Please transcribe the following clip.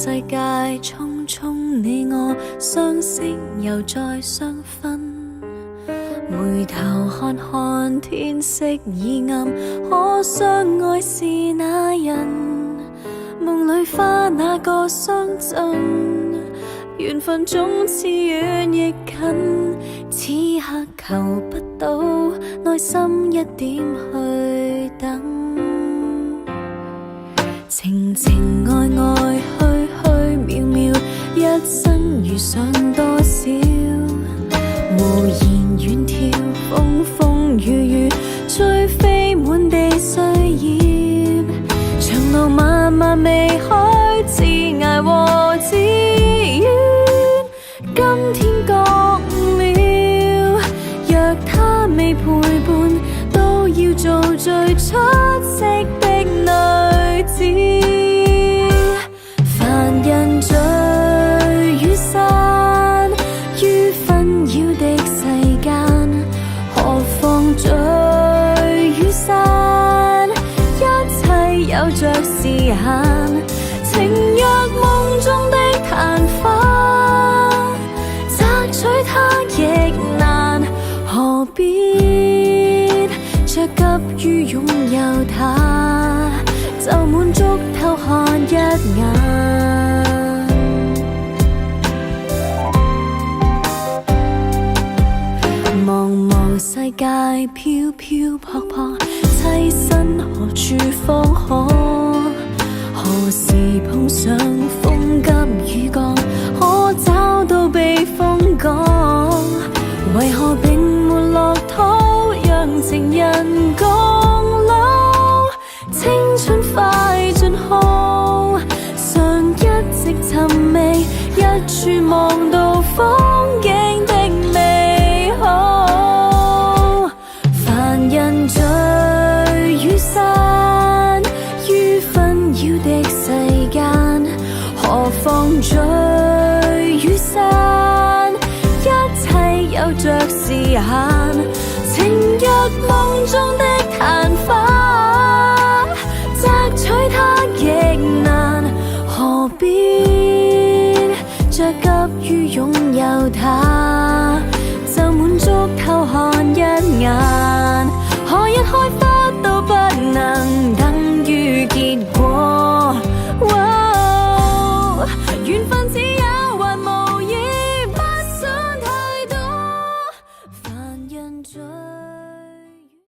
世界匆匆，你我相識又再相分。回頭看看天色已暗，可相愛是那人？夢裏花那個相贈，緣分總似遠亦近。此刻求不到，內心一點去等。情情愛愛，虛虛渺渺，一生遇上多少？無言遠眺，風風雨雨，吹飛滿地碎葉。長路漫漫未開，自捱和自怨。今天覺了，若他未陪伴，都要做最出色的女子。凡人聚與散，於紛擾的世間，何況聚與散，一切有着時限。情若夢中的曇花，摘取它亦難，何必着急於擁有它，就滿足偷看一眼。茫茫世界飄飄泊泊，棲身何處方可？何時碰上風急雨降，可找到避風港？為何並沒落土，讓情人共老？青春快盡耗，常一直尋覓一處望到風景的美好。凡人聚與散，於紛擾的世間，何況聚與散，一切有着時限。情若夢中的曇花，